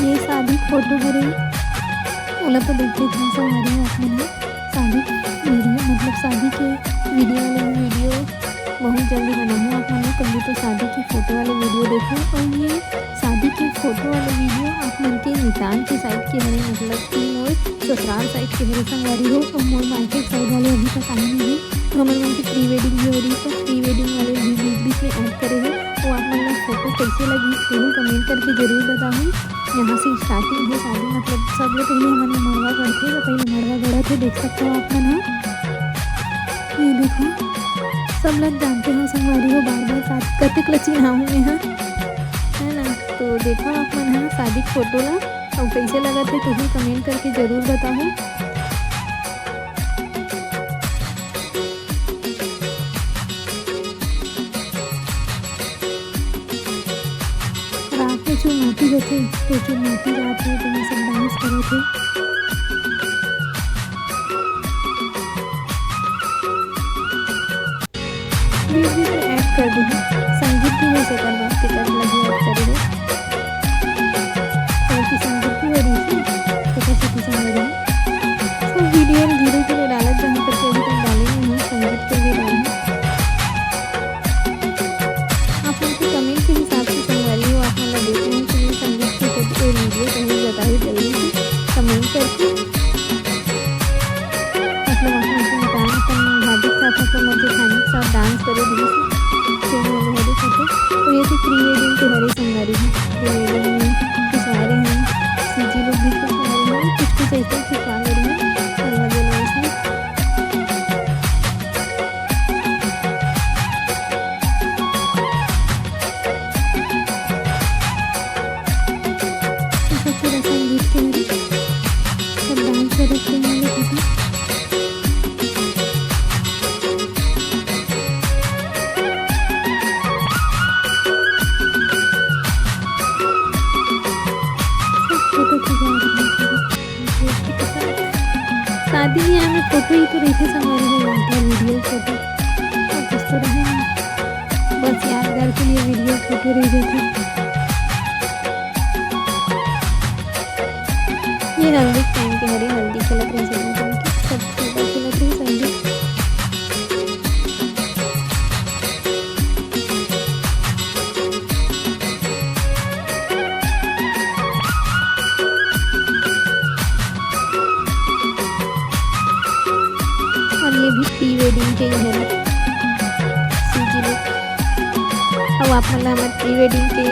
ये शादी फोटो हरे ओला तो देखते थे हमारे आप में शादी वीडियो मतलब शादी के वीडियो वाले वीडियो बहुत जल्दी बनाऊँ आप मन कभी तो शादी की फ़ोटो वाले वीडियो देखो। और ये शादी के फ़ोटो वाले वीडियो आप मन के नितान के साइड के हरे मतलब कि मोर ससुराल साइड के हरे संगवारी हो और मोर मार्केट साइड वाले अभी तक आए नहीं है। तो हमारे मन की प्री वेडिंग भी हो रही है, प्री वेडिंग वाले भी बीच में ऐड करे है। वो आप मन फोटो कैसे लगी जरूर कमेंट करके ज़रूर बताऊँ। यहाँ से स्टार्टिंग है शादी मतलब सब लोग पहले हमारे मड़वा गढ़ते तो पहले मड़वा गढ़ा थे देख सकते हो आप मन। ये देखो सब लोग जानते हो संगवारी हो बार बार कतिक लची हाँ में है ना। तो देखो आप मन हाँ शादी फोटो ला और कैसे लगा थे तो भी कमेंट करके ज़रूर बताओ। रात में जो माटी होते तो जो माटी रात में तो सब डांस करे थे। बीच में ऐड कर दूँ संगीत भी हो सकता है बात कर लगी ऐड करेंगे क्योंकि संगीत भी हो रही थी तो कैसे भी समझ रही सब वीडियो धीरे धीरे डाला जहाँ पर अभी तक डाले नहीं हो संगीत के भी डालें। आप उनके कमेंट के हिसाब से संगवारी हो आप मतलब देखते हैं कि संगीत की तो वीडियो कहीं बताइए जल्दी से कमेंट करके मतलब भाभी के साथ मतलब मुझे खाने के साथ डांस करे दी से हरे फोटो। तो ये तो प्री वेडिंग के हरे संगवारी हैं प्री वेडिंग में खिंचवारे हैं सीजी लोग भी खिंचवारे हैं कुछ ऐसे खिंचवा ले रही हैं इसमें। सब पूरा संगीत के हरे सब डांस कर रखे हैं फोटो। शादी में हमें फोटो ही तो रही थे संगवारी हो जाता है वीडियो फोटो और कुछ तो रहे बस यादगार के लिए वीडियो फोटो रही जाती। ये हल्दी टाइम के हरी हल्दी खिलत रही सब खिलत रही संगीत। ये भी प्री वेडिंग के ही है सीजी लोग। अब आप मतलब हमारे प्री वेडिंग के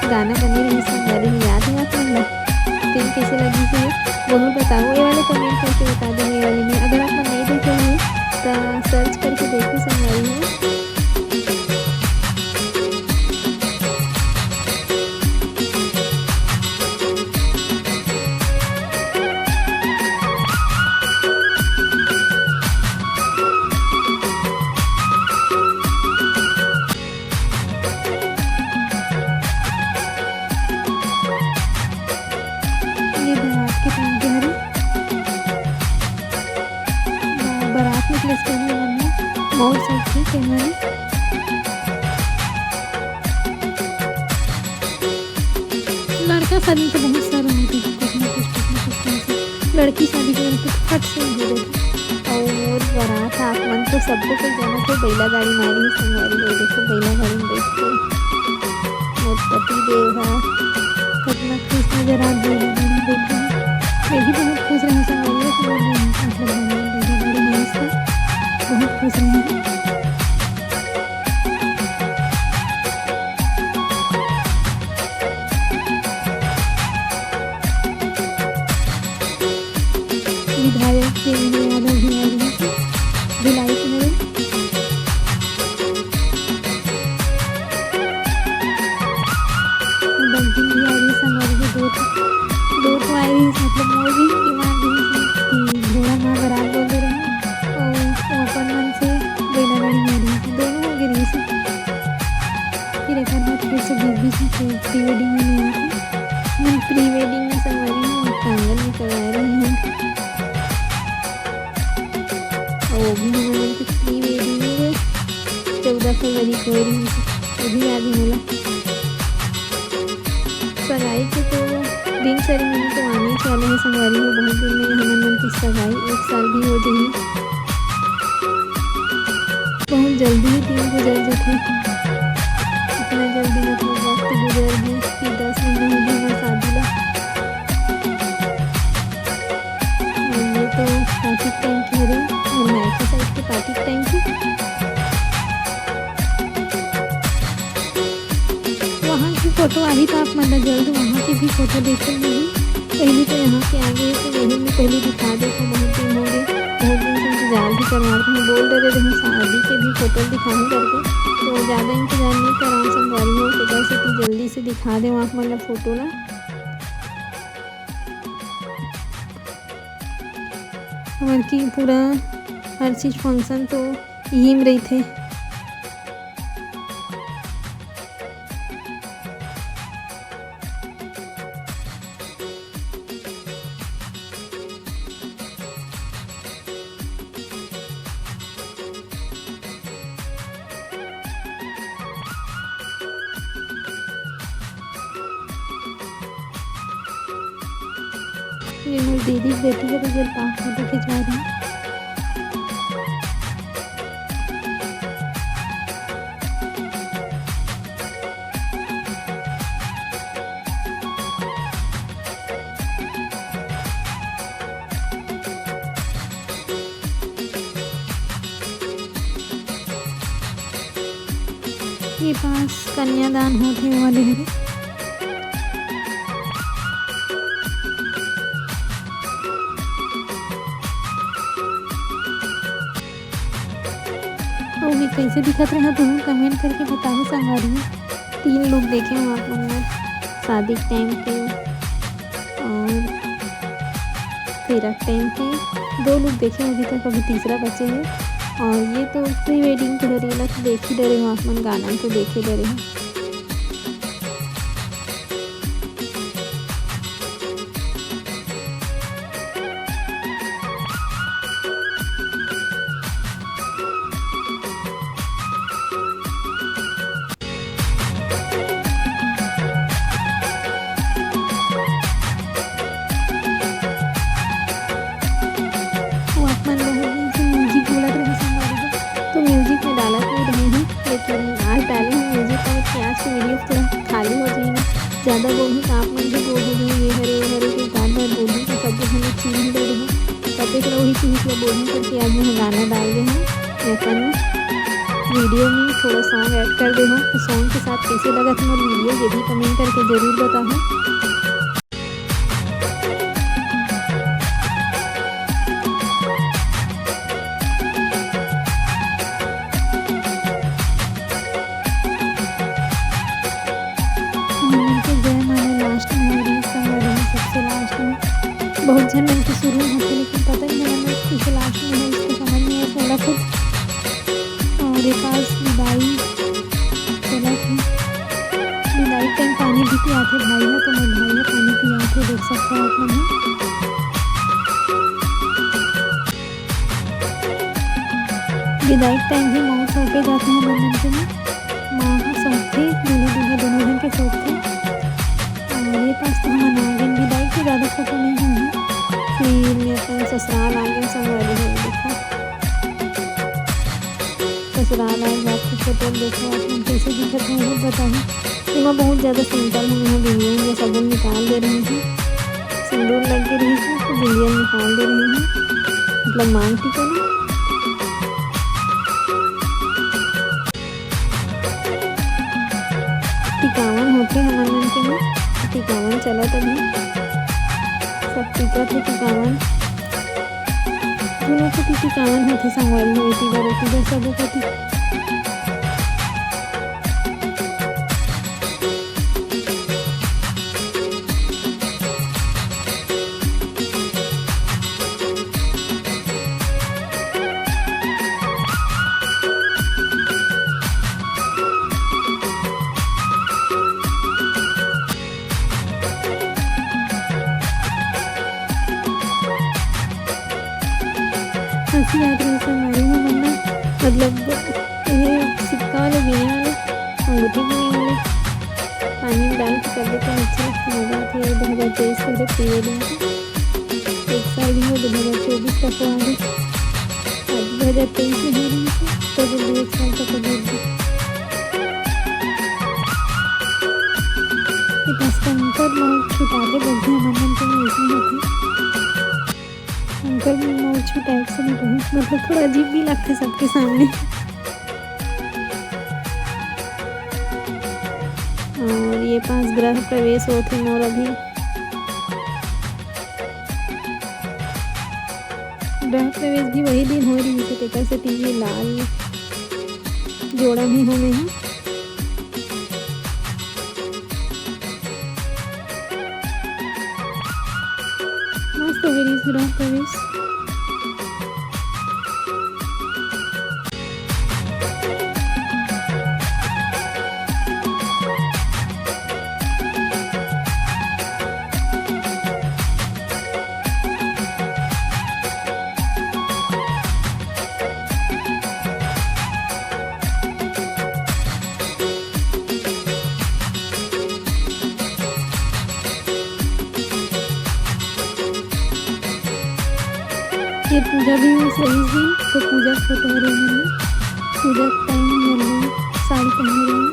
गाना बने रही संगवारी में याद है आप मतलब फिल्म कैसे लगी थी वो बताओ। ये वाले कमेंट करके बता दो ये वाली में अगर आप नहीं देखे हुए तो सर्च करके देखो संगवारी में। बारात निकले बहुत सही कैमरा लड़का शादी तो बहुत सारा होती है कुछ ना कुछ लड़की शादी के तो फट से हो गई। और बारात आगमन तो सबको कोई जाना तो बैला गाड़ी मारी संगवारी लोग देखो बैला गाड़ी में बैठ के मोर पति देव है कितना खुश नजर आ बैला गाड़ी देखा मैं भी बहुत खुश रहा संगवारी मतलब बहुत खुश रही। विधायक के यादव भिलाई के हरे बंकिंग भी आ रही संगवारी के दो तो आई रही मतलब मोर भी डिमांड रही कि घोड़ा माँ बरात बोल दे रहे अपन मन से बैला गाड़ी मारी दोनों हो गई रही से फिर एक बार फिर से बीच में प्री वेडिंग में नहीं आई थी मैं प्री वेडिंग में संगवारी हूँ प्रांगण में करवा रही हूँ और वो भी हमारे की प्री वेडिंग 14 फरवरी को हो रही है वो भी याद मिला। सगाई के तो रिंग सेरेमनी तो आने ही वाले है संगवारी हो। बहुत दिन में हमन मन की सगाई 1 साल भी हो जाही। बहुत जल्दी ही दिन गुजर जाथे। इतना जल्दी मतलब वक्त गुजर गई कि 10 महीना हो गए हमार शादी ला। और ये तो पार्टी टाइम की हरे और मायके साइड के पार्टी टाइम की। वहाँ की फोटो आई तो आप मतलब जल्द वहाँ की भी फोटो देखे मिली। पहले तो यहाँ के आगे तो यही में पहले दिखा देखो बहुत दिन हो गए। बहुत दिन से इंतजार भी करवा रहे हैं। बोल रहे थे शादी के भी फोटो दिखाने करके तो ज़्यादा इंतजार नहीं करा संगवारी हो कि बस इतनी जल्दी से दिखा दे आप मतलब फोटो ला। हमार की पूरा हर चीज़ फंक्शन तो यही में रही थे। ये मेरी दीदी बेटी का रिजल्ट पास फोटो खिंचवा रही हूँ। ये पास कन्यादान होते वाले हैं। तो भी कैसे दिखत रहा तुम कमेंट करके बताओ संगवारी। 3 लोग देखे हो आप लोग शादी टाइम के और फेरा टाइम के 2 लोग देखे हो अभी तक। अभी तीसरा बचे है। और ये तो प्री वेडिंग के डरे लग देख ही डरे हो आप मन। गाना तो देखे डरे हो। म्यूजिक बोला रहे संगवारी को तो म्यूजिक में डाला तो रहे हैं लेकिन आज डाले हैं म्यूजिक का कि आज की वीडियो थोड़ा खाली हो जाएगी। ज़्यादा बोलूँ तो आप मन भी बोल रहे हैं ये हरे के गाना बोलूँ तो सब हमें चीज ही दे रहे हैं। तब देख रहा वही चीज़ में बोलूँ करके आज मैं गाना डाल रहे हैं। अपन वीडियो में थोड़ा सॉन्ग ऐड कर दे हो तो सॉन्ग के साथ कैसे लगा तुम्हारा वीडियो ये भी कमेंट करके ज़रूर बताओ। बहुत जन मन की शुरू होते लेकिन पता नहीं लगा किसे लास्ट में है इसको समझ नहीं आया थोड़ा कुछ। और ये पास विदाई चला थी। विदाई टाइम पानी भी पिया थे भाई है तो मैं भाई है पानी पिया थे देख सकते हो आप लोग। विदाई टाइम भी माँ सौंपे जाते हैं बंधन के में। माँ सौंपते दूल्हे दूल्हा दोनों जन के सौंपते। और ये पास तो हम आगे विदाई के ज़्यादा फोटो नहीं हुई। फिर मैं अपन ससुराल आ गए संगवारी हो देखो। ससुराल आए बात की फोटो देखो आप कैसे दिखत है वो बताओ। इसमें बहुत ज़्यादा सिंपल हम यहाँ बिंदियन या सबून निकाल दे रहे हैं। सिंदूर लग के रही है तो बिंदियन निकाल दे रहे हैं मतलब मांग टीका ना। टिकावन होते हमारे मन के में टिकावन चला तभी सब टीका थे। टिकावन दोनों को टिकावन होते संगवारी हो इसी बार सब को हंसी आ रही है हमारी में मम्मा मतलब ये सिक्का वाले गिने वाले अंगूठी गिने वाले पानी में डाल के कर देते हैं अच्छा। मज़ा आती है। 2023 के लिए प्री वेडिंग की 1 साल भी हो, 2024 तक हो आगे, आज 2023 में हो रही थी तो जल्दी 1 साल तक हो गई। अंकल माउथ छुटाते बोलते हैं मन तो मैं इसमें होती अंकल माउथ छुटाए से मैं बहुत मतलब थोड़ा अजीब भी लगता है सबके सामने। और ये 5 ग्रह प्रवेश होते मोर अभी ग्रह प्रवेश भी वही दिन हो रही है तेकर से टीवी लाल जोड़ा भी होने हैं। मस्त हो रही ग्रह प्रवेश। ये पूजा भी हुई सही दिन तो पूजा फोटो हो रही है। पूजा टाइम मिल रही साड़ी पहन रही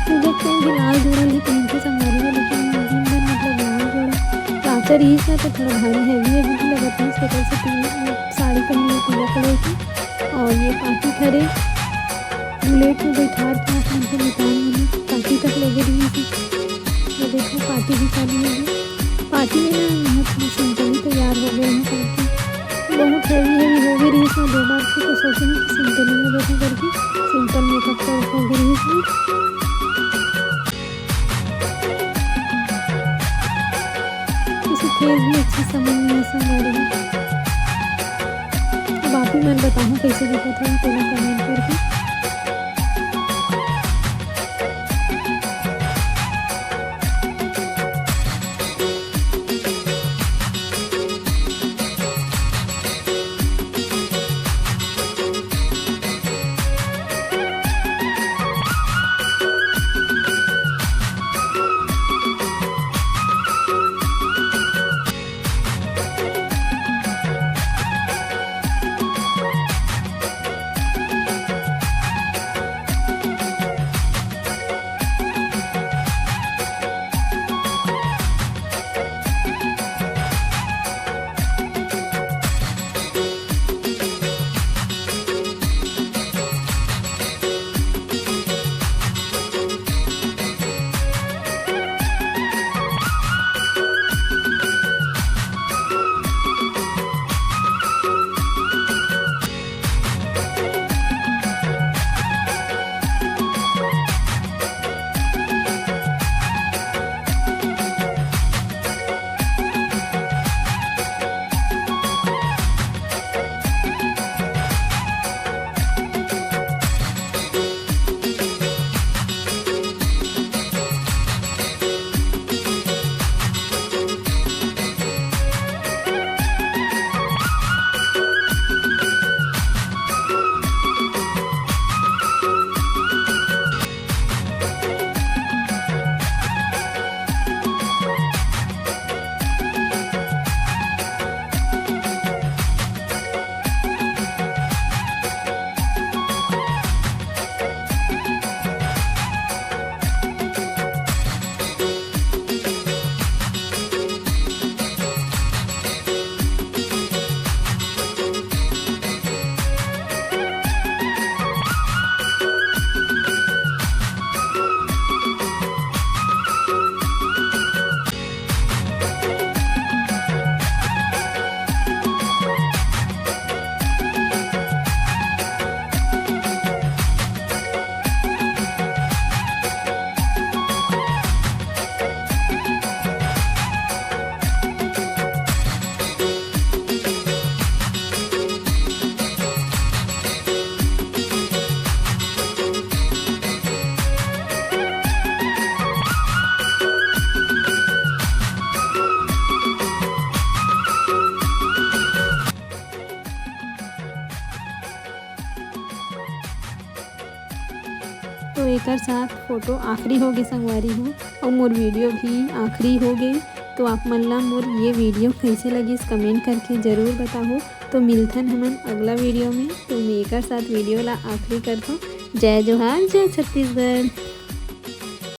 पूजा टाइम भी लाल जोड़ा ही पहन के संभाली है, लेकिन दिन भर मतलब लाल जोड़ा काचर ही है तो थोड़ा भारी हैवी है भी लगता है। इस वजह से साड़ी पहन ली पीला कलर की। और ये पार्टी खड़े बुलेट में बैठा के आसमान से निकाल मैंने पार्टी तक लगे रही थी। ये देखो पार्टी भी चालू हो गई। पार्टी में ना बहुत सिंपल ही तैयार हो गए हैं करके, बहुत हैवी हो गई रही इसमें 2 बार से तो सोचे कि सिंपल ही में बैठा करके सिंपल मेकअप कर हो गई इसमें। किसी फेस भी अच्छी समझ नहीं समझ रही। अब आप ही मैं बताऊँ कैसे दिखा था पहले कमेंट करके। तो एक साथ फ़ोटो आखिरी हो गई संगवारी हो और मोर वीडियो भी आखिरी हो गई। तो आप मन ला मोर ये वीडियो कैसे लगिस कमेंट करके ज़रूर बताओ। तो मिलथन हमन अगला वीडियो में। तो मैं एक साथ वीडियो ला आखिरी करथों। जय जोहार, जय छत्तीसगढ़।